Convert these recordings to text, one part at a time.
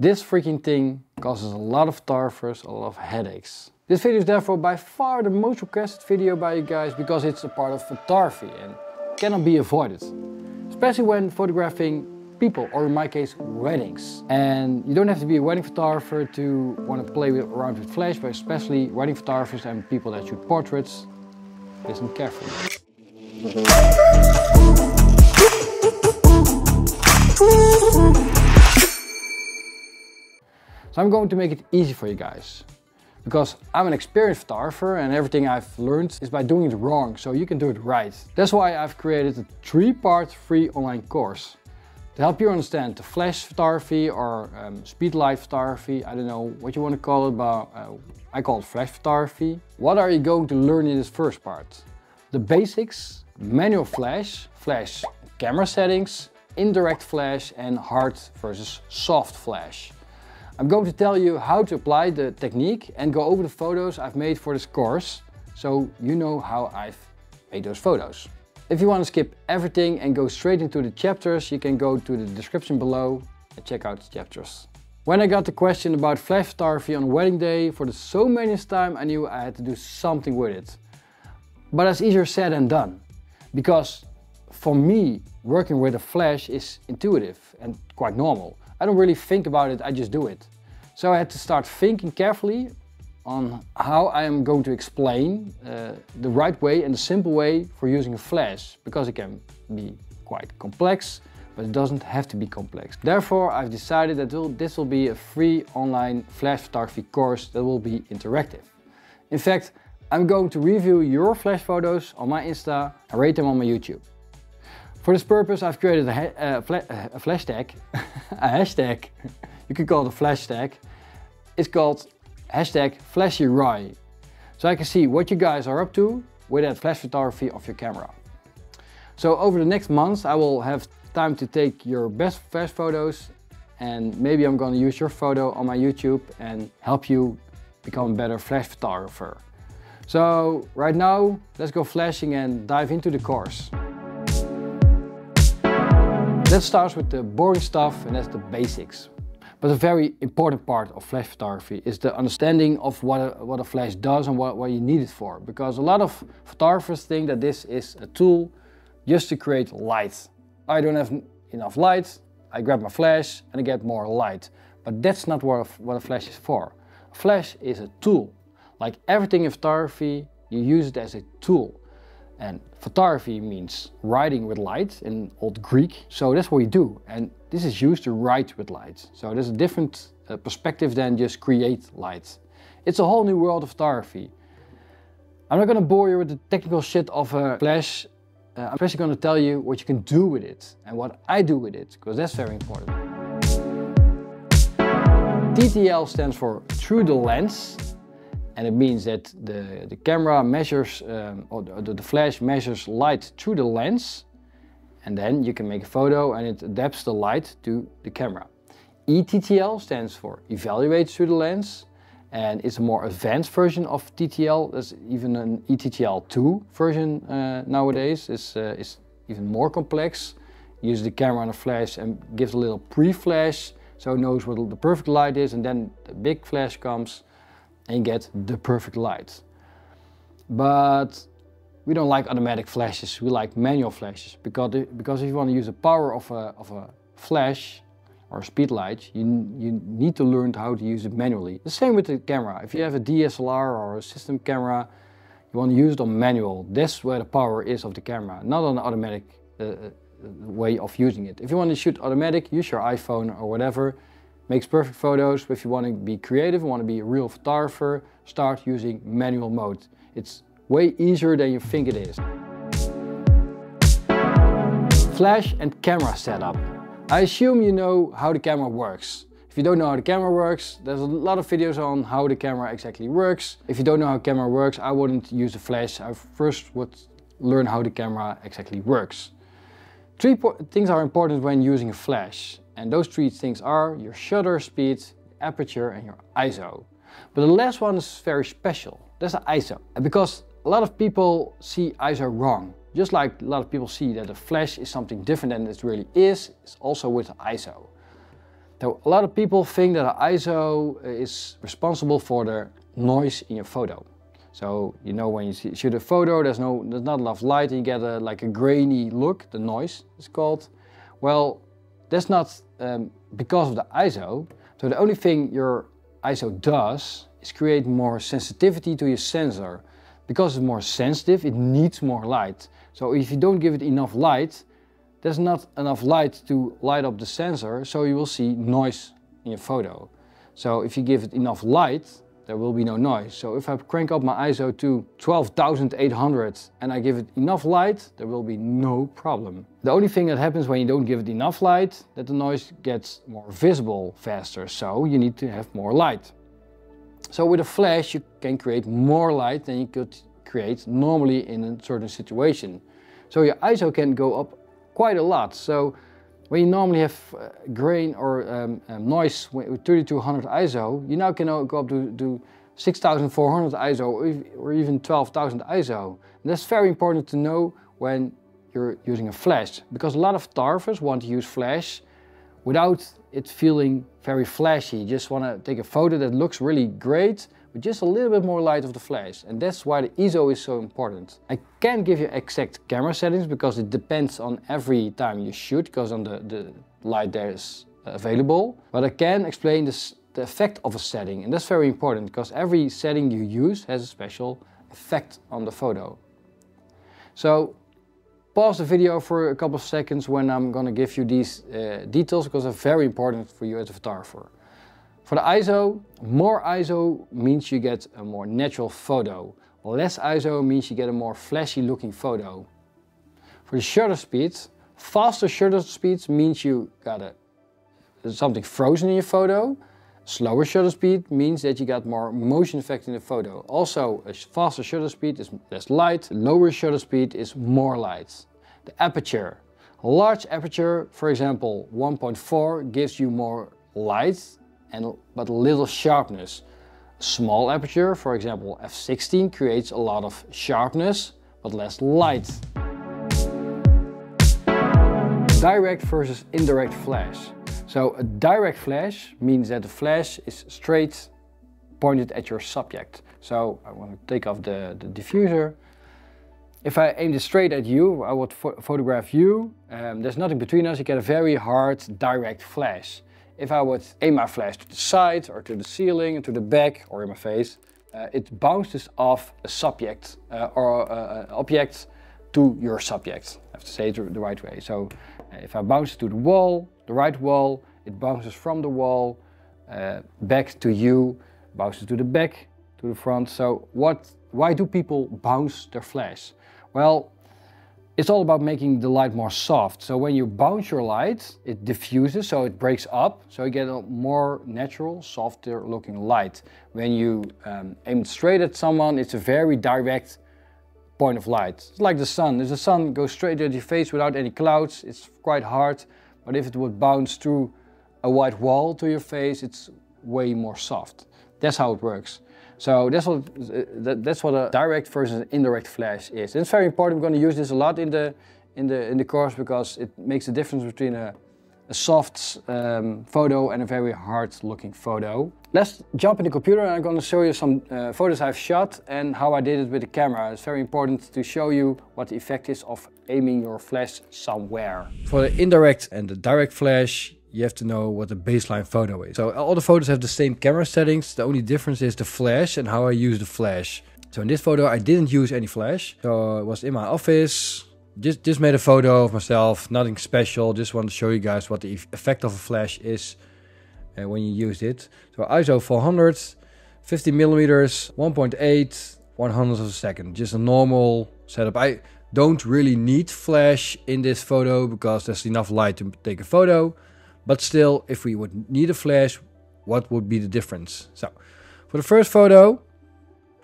This freaking thing causes a lot of photographers a lot of headaches. This video is therefore by far the most requested video by you guys because it's a part of photography and cannot be avoided. Especially when photographing people, or in my case, weddings. And you don't have to be a wedding photographer to want to play around with flash, but especially wedding photographers and people that shoot portraits. Listen carefully. So I'm going to make it easy for you guys. Because I'm an experienced photographer and everything I've learned is by doing it wrong, so you can do it right. That's why I've created a 3-part free online course. To help you understand the flash photography or speedlight photography, I don't know what you want to call it, but I call it flash photography. What are you going to learn in this first part? The basics, manual flash, flash camera settings, indirect flash and hard versus soft flash. I'm going to tell you how to apply the technique and go over the photos I've made for this course, so you know how I've made those photos. If you want to skip everything and go straight into the chapters, you can go to the description below and check out the chapters. When I got the question about flash photography on a wedding day, for the so manyth time I knew I had to do something with it. But it's easier said than done, because for me working with a flash is intuitive and quite normal. I don't really think about it, I just do it. So I had to start thinking carefully on how I am going to explain the right way and the simple way for using a flash, because it can be quite complex, but it doesn't have to be complex. Therefore, I've decided that this will be a free online flash photography course that will be interactive. In fact, I'm going to review your flash photos on my Insta and rate them on my YouTube. For this purpose, I've created a flash tag, a hashtag, you can call it a flash tag. It's called hashtag #FlashyRye. So I can see what you guys are up to with that flash photography of your camera. So over the next months, I will have time to take your best flash photos and maybe I'm going to use your photo on my YouTube and help you become a better flash photographer. So right now, let's go flashing and dive into the course. Let's start with the boring stuff, and that's the basics. But a very important part of flash photography is the understanding of what a flash does and what you need it for. Because a lot of photographers think that this is a tool just to create light. I don't have enough light, I grab my flash and I get more light. But that's not what a flash is for. A flash is a tool. Like everything in photography, you use it as a tool. And photography means writing with light in Old Greek. So that's what we do. And this is used to write with light. So there's a different perspective than just create light. It's a whole new world of photography. I'm not going to bore you with the technical shit of a flash. I'm especially going to tell you what you can do with it and what I do with it, because that's very important. ETTL stands for through the lens. And it means that the camera measures, or the flash measures light through the lens, and then you can make a photo and it adapts the light to the camera. ETTL stands for evaluate through the lens, and it's a more advanced version of TTL. There's even an ETTL 2 version nowadays. It's even more complex. Use the camera and a flash and gives a little pre-flash, so it knows what the perfect light is, and then the big flash comes and you get the perfect light. But we don't like automatic flashes, we like manual flashes, because if you want to use the power of a flash or a speedlight, you need to learn how to use it manually. The same with the camera. If you have a DSLR or a system camera, you want to use it on manual. That's where the power is of the camera, not on the automatic way of using it. If you want to shoot automatic, use your iPhone or whatever. Makes perfect photos, but if you want to be creative, want to be a real photographer, start using manual mode. It's way easier than you think it is. Flash and camera setup. I assume you know how the camera works. If you don't know how the camera works, there's a lot of videos on how the camera exactly works. If you don't know how the camera works, I wouldn't use a flash. I first would learn how the camera exactly works. 3 things are important when using a flash. And those 3 things are your shutter speed, aperture and your ISO. But the last one is very special. That's the ISO. Because a lot of people see ISO wrong. Just like a lot of people see that a flash is something different than it really is, it's also with ISO. So a lot of people think that an ISO is responsible for the noise in your photo. So you know, when you shoot a photo, there's not enough light and you get like a grainy look, the noise is called. Well, that's not because of the ISO. So the only thing your ISO does is create more sensitivity to your sensor. Because it's more sensitive, it needs more light. So if you don't give it enough light, there's not enough light to light up the sensor, so you will see noise in your photo. So if you give it enough light, there will be no noise. So if I crank up my ISO to 12,800 and I give it enough light, there will be no problem. The only thing that happens when you don't give it enough light, that the noise gets more visible faster, so you need to have more light. So with a flash you can create more light than you could create normally in a certain situation. So your ISO can go up quite a lot. So when you normally have grain or noise with 3200 ISO, you now can go up to 6400 ISO or even 12,000 ISO. And that's very important to know when you're using a flash, because a lot of photographers want to use flash without it feeling very flashy. You just want to take a photo that looks really great with just a little bit more light of the flash, and that's why the ISO is so important. I can't give you exact camera settings because it depends on every time you shoot, because on the light there is available. But I can explain the effect of a setting, and that's very important because every setting you use has a special effect on the photo. So pause the video for a couple of seconds when I'm going to give you these details, because they're very important for you as a photographer. For the ISO, more ISO means you get a more natural photo. Less ISO means you get a more flashy looking photo. For the shutter speed, faster shutter speeds means you got something frozen in your photo. Slower shutter speed means that you got more motion effect in the photo. Also, a faster shutter speed is less light, lower shutter speed is more light. The aperture. A large aperture, for example 1.4, gives you more light but little sharpness. A small aperture, for example f16, creates a lot of sharpness but less light. Direct versus indirect flash. So a direct flash means that the flash is straight pointed at your subject. So I want to take off the diffuser. If I aimed it straight at you, I would photograph you. There's nothing between us, you get a very hard direct flash. If I would aim my flash to the side or to the ceiling, to the back or in my face, it bounces off a subject or an object to your subject. I have to say it the right way. So if I bounce it to the wall, the right wall, it bounces from the wall back to you, bounces to the back, to the front. So why do people bounce their flash? Well, it's all about making the light more soft. So when you bounce your light, it diffuses, so it breaks up, so you get a more natural, softer looking light. When you aim straight at someone, it's a very direct point of light. It's like the sun. If the sun goes straight at your face without any clouds, it's quite hard. But if it would bounce through a white wall to your face, it's way more soft. That's how it works. So that's what a direct versus indirect flash is. And it's very important. We're going to use this a lot in the course because it makes a difference between a soft photo and a very hard looking photo. Let's jump in the computer and I'm going to show you some photos I've shot and how I did it with the camera. It's very important to show you what the effect is of aiming your flash somewhere. For the indirect and the direct flash, you have to know what the baseline photo is. So all the photos have the same camera settings. The only difference is the flash and how I use the flash. So in this photo I didn't use any flash. So I was in my office, just made a photo of myself, nothing special. Just want to show you guys what the effect of a flash is when you use it. So ISO 400, 50 millimeters, 1.8, 100th of a second. Just a normal setup. I don't really need flash in this photo because there's enough light to take a photo. But still, if we would need a flash, what would be the difference? So, for the first photo,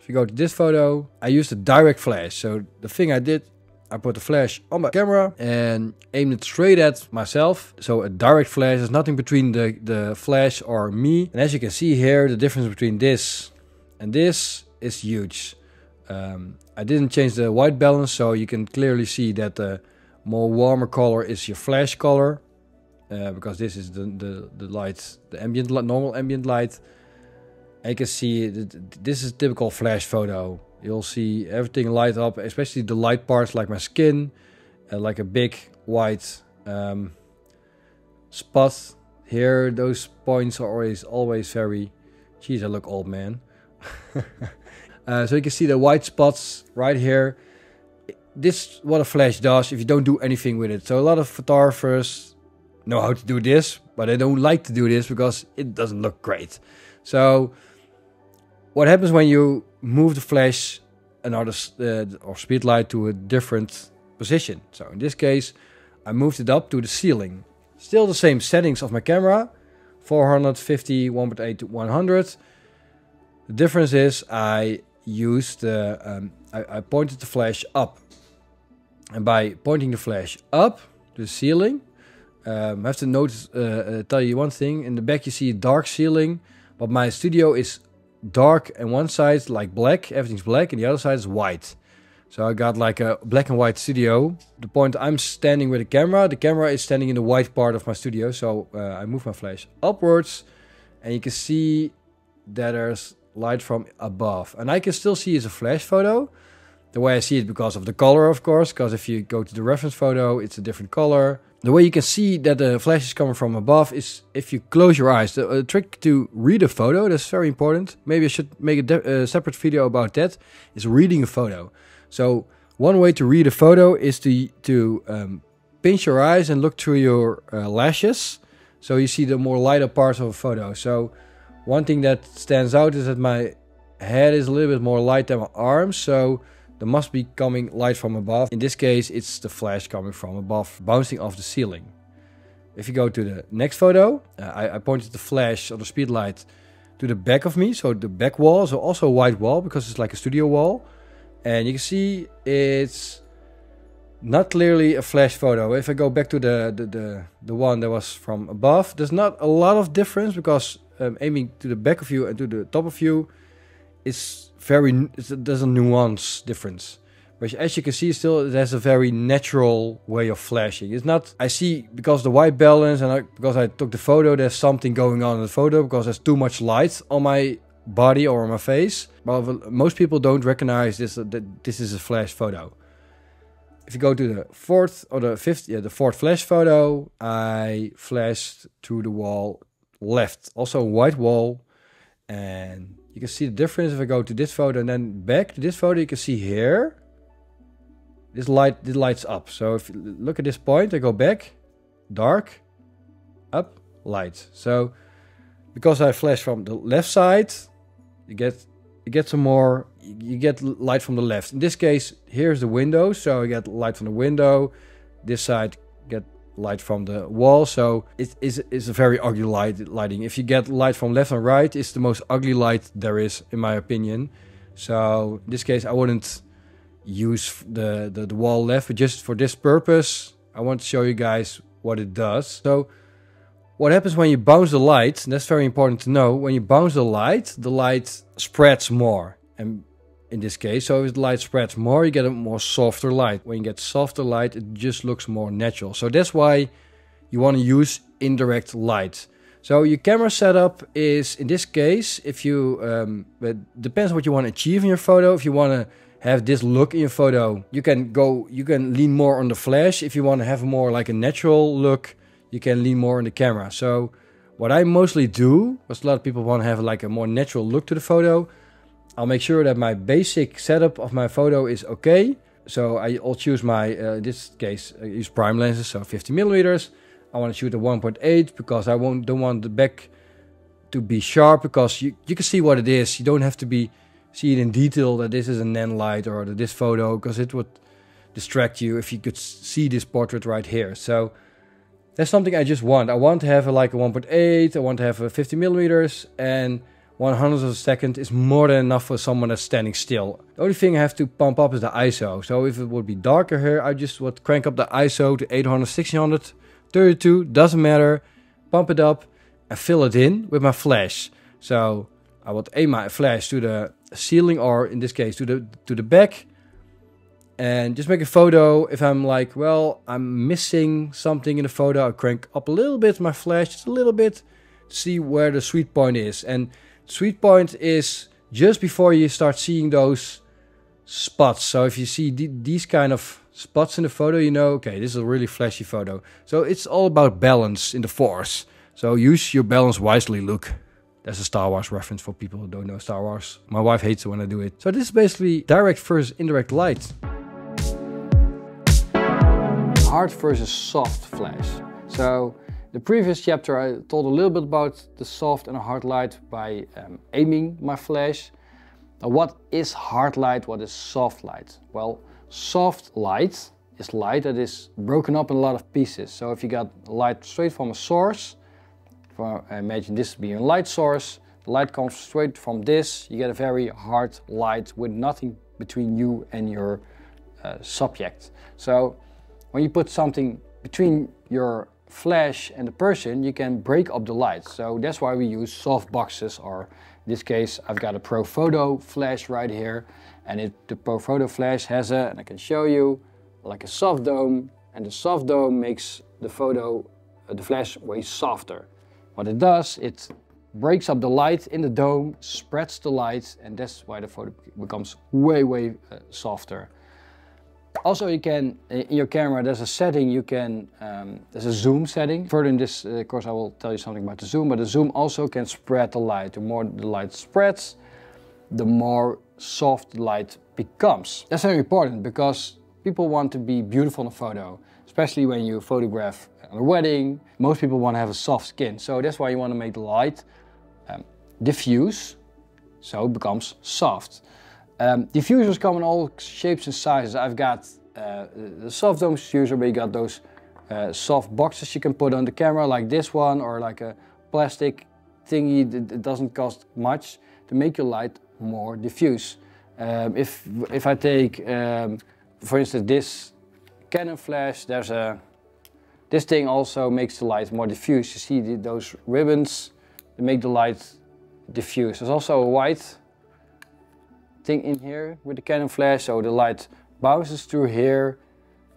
if you go to this photo, I used a direct flash. So the thing I did, I put the flash on my camera and aimed it straight at myself. So a direct flash, there's nothing between the flash or me. And as you can see here, the difference between this and this is huge. I didn't change the white balance, so you can clearly see that the more warmer color is your flash color. because this is the light, the ambient normal ambient light. And you can see this is a typical flash photo. You'll see everything light up, especially the light parts like my skin, like a big white spot here. Those points are always very, geez, I look old, man. So you can see the white spots right here. This is what a flash does if you don't do anything with it. So a lot of photographers know how to do this, but they don't like to do this because it doesn't look great. So what happens when you move the flash or Speedlite to a different position? So in this case, I moved it up to the ceiling. Still the same settings of my camera, 450, 1.8 to 100. The difference is I used I pointed the flash up, and by pointing the flash up to the ceiling, I have to notice, tell you one thing. In the back you see a dark ceiling, but my studio is dark, and one side like black, everything's black, and the other side is white. So I got like a black and white studio. The point I'm standing with the camera is standing in the white part of my studio. So I move my flash upwards, and you can see that there's light from above, and I can still see it's a flash photo. The way I see it, because of the color, of course, because if you go to the reference photo, it's a different color. The way you can see that the flash is coming from above is if you close your eyes. The trick to read a photo, that's very important. Maybe I should make a separate video about that, is reading a photo. So one way to read a photo is to pinch your eyes and look through your lashes, so you see the more lighter parts of a photo. So one thing that stands out is that my head is a little bit more light than my arms, so there must be coming light from above. In this case, it's the flash coming from above, bouncing off the ceiling. If you go to the next photo, I pointed the flash or the Speedlite to the back of me, so the back wall, so also a white wall because it's like a studio wall. And you can see it's not clearly a flash photo. If I go back to the one that was from above, there's not a lot of difference, because aiming to the back of you and to the top of you is there's a nuance difference. But as you can see, still there's a very natural way of flashing. It's not, I see, because the white balance and because I took the photo, there's something going on in the photo because there's too much light on my body or on my face. Well, most people don't recognize this, that this is a flash photo. If you go to the fourth or the fifth, the fourth flash photo, I flashed through the wall left, also a white wall, and you can see the difference. If I go to this photo and then back to this photo, you can see here this lights up. So if you look at this point, I go back, dark, up, light. So because I flash from the left side, you get some more, you get light from the left. In this case, here's the window, so you get light from the window. This side get light from the wall, so it is a very ugly lighting. If you get light from left and right, it's the most ugly light there is, in my opinion. So in this case, I wouldn't use the wall left, but just for this purpose, I want to show you guys what it does. So what happens when you bounce the light, and that's very important to know, when you bounce the light spreads more. And in this case, so if the light spreads more, you get a more softer light. When you get softer light, it just looks more natural. So that's why you want to use indirect light. So your camera setup is, in this case, if you, it depends what you want to achieve in your photo. If you want to have this look in your photo, you can lean more on the flash. If you want to have more like a natural look, you can lean more on the camera. So what I mostly do, because a lot of people want to have like a more natural look to the photo, I'll make sure that my basic setup of my photo is okay. So I'll choose my, in this case, I use prime lenses, so 50mm. I want to shoot at 1.8 because I don't want the back to be sharp, because you can see what it is. You don't have to see it in detail that this is a NAN light or this photo, because it would distract you if you could see this portrait right here. So that's something I just want. I want to have like a 1.8, I want to have a 50mm, and 100th of a second is more than enough for someone that's standing still. The only thing I have to pump up is the ISO. So if it would be darker here, I just would crank up the ISO to 800, 1600, 32, doesn't matter. Pump it up and fill it in with my flash. So I would aim my flash to the ceiling, or in this case to the back. and just make a photo. If I'm like, well, I'm missing something in the photo, I'll crank up a little bit my flash, just a little bit, to see where the sweet point is. And sweet point is just before you start seeing those spots. So if you see these kind of spots in the photo, you know, okay, this is a really flashy photo. So it's all about balance in the force. So use your balance wisely, Luke. That's a Star Wars reference for people who don't know Star Wars. My wife hates it when I do it. So this is basically direct versus indirect light. Hard versus soft flash. So the previous chapter I told a little bit about the soft and hard light by aiming my flash. Now, what is hard light? What is soft light? Well, soft light is light that is broken up in a lot of pieces. So if you got light straight from a source, imagine this being a light source, the light comes straight from this, you get a very hard light with nothing between you and your subject. So when you put something between your flash and the person, you can break up the light. So that's why we use soft boxes, or in this case I've got a Profoto flash right here, and the Profoto flash has and I can show you, like a soft dome, and the soft dome makes the flash way softer. What it does, it breaks up the light in the dome, spreads the light, and that's why the photo becomes way softer. Also, you can, in your camera, there's a setting you can, there's a zoom setting. Further in this course I will tell you something about the zoom, but the zoom also can spread the light. The more the light spreads, the more soft the light becomes. That's very important because people want to be beautiful in a photo, especially when you photograph at a wedding. Most people want to have a soft skin, so that's why you want to make the light diffuse, so it becomes soft. Diffusers come in all shapes and sizes. I've got the soft dome diffuser, where you got those soft boxes you can put on the camera, like this one, or like a plastic thingy that doesn't cost much to make your light more diffuse. If I take, for instance, this Canon flash, this thing also makes the light more diffuse. You see those ribbons that make the light diffuse. There's also a white thing in here with the Canon flash, so the light bounces through here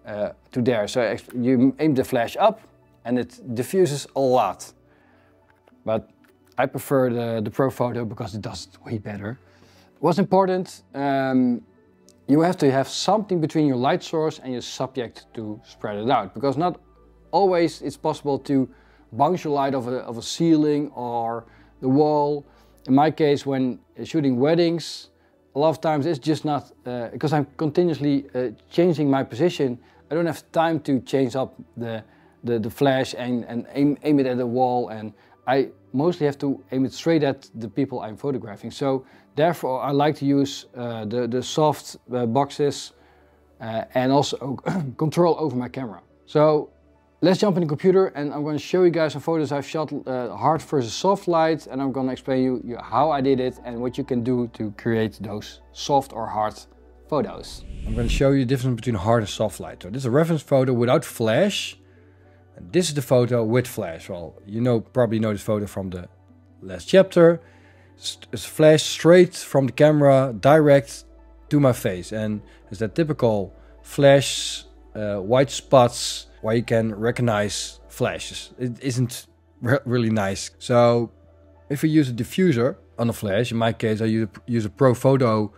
to there. So you aim the flash up and it diffuses a lot. But I prefer the Profoto because it does it way better. What's important, you have to have something between your light source and your subject to spread it out, because not always it's possible to bounce your light off a ceiling or the wall. In my case, when shooting weddings, a lot of times it's just not, because I'm continuously changing my position, I don't have time to change up the flash and aim it at the wall, and I mostly have to aim it straight at the people I'm photographing. So therefore I like to use the soft boxes and also control over my camera. So let's jump in the computer and I'm going to show you guys some photos I've shot hard versus soft light, and I'm going to explain you how I did it and what you can do to create those soft or hard photos. I'm going to show you the difference between hard and soft light. So this is a reference photo without flash, and this is the photo with flash. Well, you probably know this photo from the last chapter. It's flash straight from the camera direct to my face, and it's that typical flash white spots where you can recognize flashes. It isn't really nice. So if you use a diffuser on a flash, in my case I use a Profoto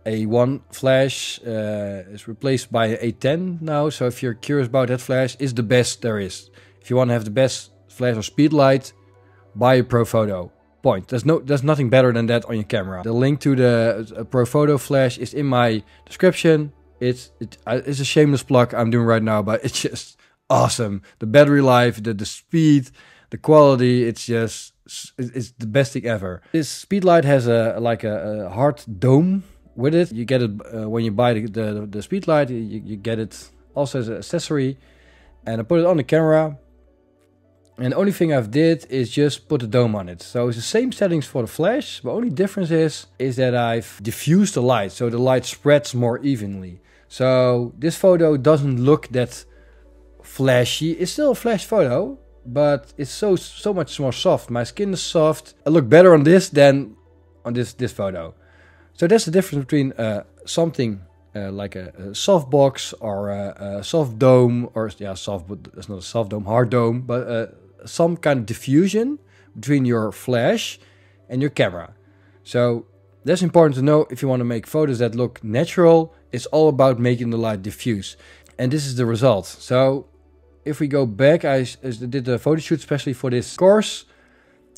A1 flash, is replaced by an A10 now. So if you're curious about that flash, it's the best there is. If you want to have the best flash or Speedlite, buy a Profoto. Point. There's nothing better than that on your camera. The link to the Profoto flash is in my description. It's a shameless plug I'm doing right now, but it's just awesome. The battery life, the speed, the quality, it's the best thing ever. This Speedlite has a hard dome with it. You get it when you buy the Speedlite, you get it also as an accessory, and I put it on the camera. And the only thing I've did is just put a dome on it. So it's the same settings for the flash. The only difference is that I've diffused the light, so the light spreads more evenly. So this photo doesn't look that flashy. It's still a flash photo, but it's so much more soft. My skin is soft. I look better on this than on this photo. So that's the difference between something like a soft box or a soft dome, or yeah, soft, but that's not a soft dome, hard dome, but some kind of diffusion between your flash and your camera. So that's important to know if you want to make photos that look natural. It's all about making the light diffuse. And this is the result. So if we go back, I did a photo shoot especially for this course.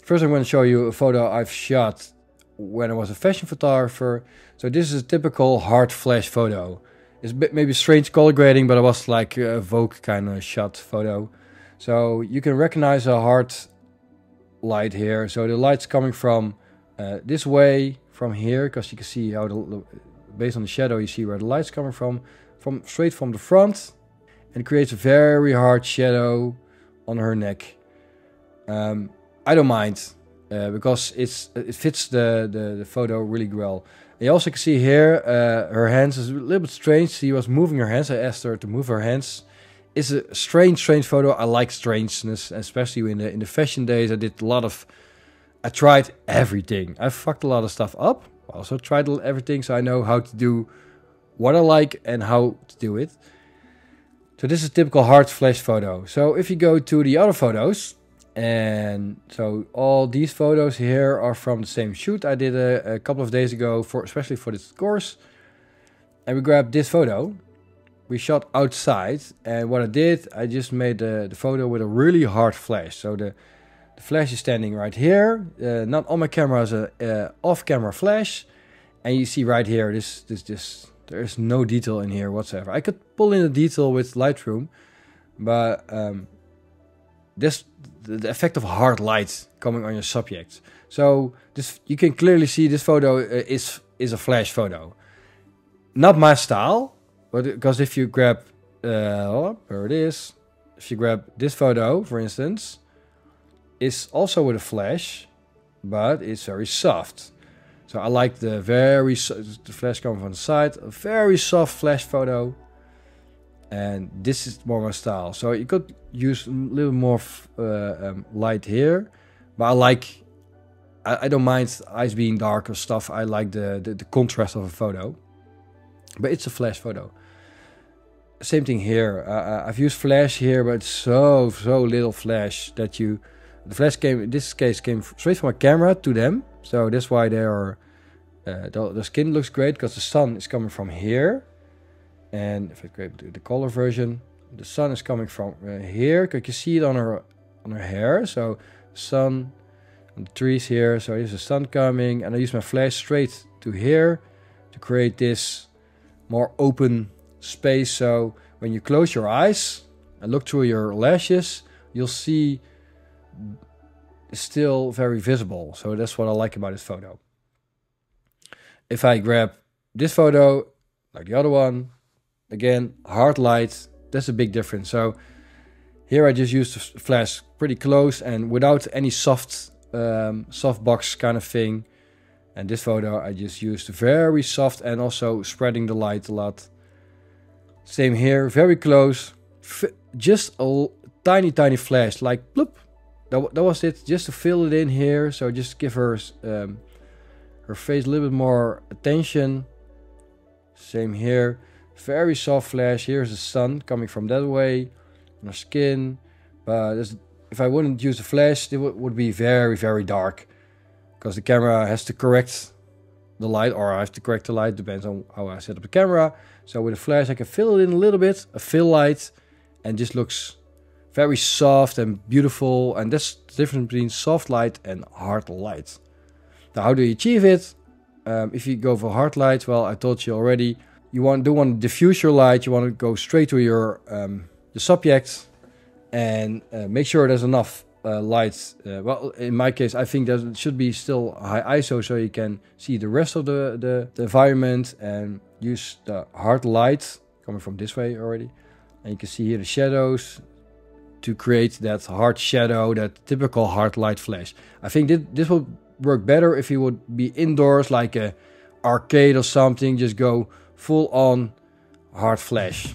First I'm going to show you a photo I've shot when I was a fashion photographer. So this is a typical hard flash photo. It's maybe strange color grading, but it was like a Vogue kind of shot photo. So you can recognize a hard light here. So the light's coming from this way, from here, because you can see how based on the shadow you see where the light's coming from straight from the front, and it creates a very hard shadow on her neck. I don't mind because it fits the photo really well. And you also can see here her hands is a little bit strange. She was moving her hands. I asked her to move her hands. It's a strange photo. I like strangeness, especially in the fashion days. I tried everything. I fucked a lot of stuff up. I also tried everything, so I know how to do what I like and how to do it. So this is a typical hard flash photo. So if you go to the other photos, and so all these photos here are from the same shoot I did a couple of days ago, especially for this course. And we grabbed this photo. We shot outside, and what I did, I just made the photo with a really hard flash. So the flash is standing right here. Not on my camera, as a off-camera flash, and you see right here, there is no detail in here whatsoever. I could pull in the detail with Lightroom, but the effect of hard light coming on your subject. So this, you can clearly see this photo is a flash photo. Not my style, but because if you grab, there it is. If you grab this photo, for instance, it's also with a flash, but it's very soft. So I like the flash coming from the side, a very soft flash photo. And this is more my style. So you could use a little more light here, but I don't mind eyes being dark or stuff. I like the contrast of a photo, but it's a flash photo. Same thing here. I've used flash here, but it's so little flash that the flash came, in this case, came straight from my camera to them. So that's why they are, the skin looks great, because the sun is coming from here. And if I grab the color version, the sun is coming from here. You can see it on her hair. So the sun and the trees here. So here's the sun coming, and I use my flash straight to here to create this more open space. So when you close your eyes and look through your lashes, you'll see it's still very visible. So that's what I like about this photo. If I grab this photo, like the other one, again, hard light, that's a big difference. So here I just used the flash pretty close and without any soft box kind of thing. And this photo I just used very soft and also spreading the light a lot. Same here, very close, just a tiny flash, like bloop. That was it, just to fill it in here. So just give her face a little bit more attention. Same here. Very soft flash. Here's the sun coming from that way on her skin. But if I wouldn't use the flash, it would be very dark, because the camera has to correct the light, or I have to correct the light, depends on how I set up the camera. So with a flash I can fill it in a little bit, a fill light, and just looks very soft and beautiful. And that's the difference between soft light and hard light. Now how do you achieve it? If you go for hard light, well, I told you already, you don't want to diffuse your light. You want to go straight to your subject, and make sure there's enough light. Well, in my case, I think there should be still high ISO, so you can see the rest of the environment, and use the hard light coming from this way already. And you can see here the shadows to create that hard shadow, that typical hard light flash. I think this would work better if you would be indoors, like a arcade or something. Just go full on hard flash.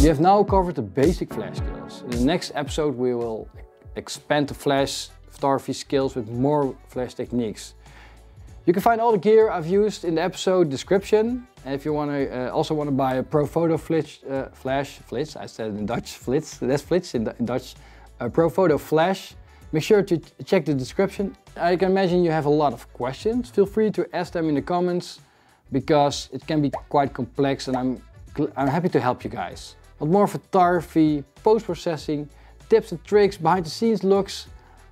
We have now covered the basic flash skills. In the next episode we will expand the flash photography skills with more flash techniques. You can find all the gear I've used in the episode description. And if you also want to buy a Profoto flash, I said it in Dutch, flits, that's flits in Dutch, a Profoto flash, make sure to check the description. I can imagine you have a lot of questions. Feel free to ask them in the comments because it can be quite complex and I'm happy to help you guys. Want more photography, post-processing, tips and tricks, behind the scenes looks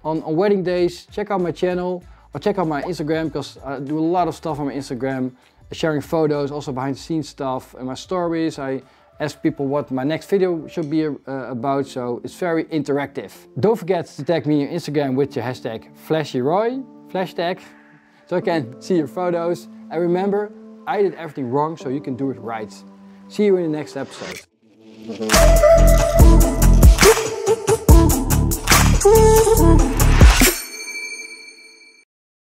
on wedding days, check out my channel or check out my Instagram because I do a lot of stuff on my Instagram, sharing photos, also behind the scenes stuff and my stories. I ask people what my next video should be about, so it's very interactive. Don't forget to tag me on Instagram with your hashtag FlashyRoy, #, so I can see your photos. And remember, I did everything wrong, so you can do it right. See you in the next episode.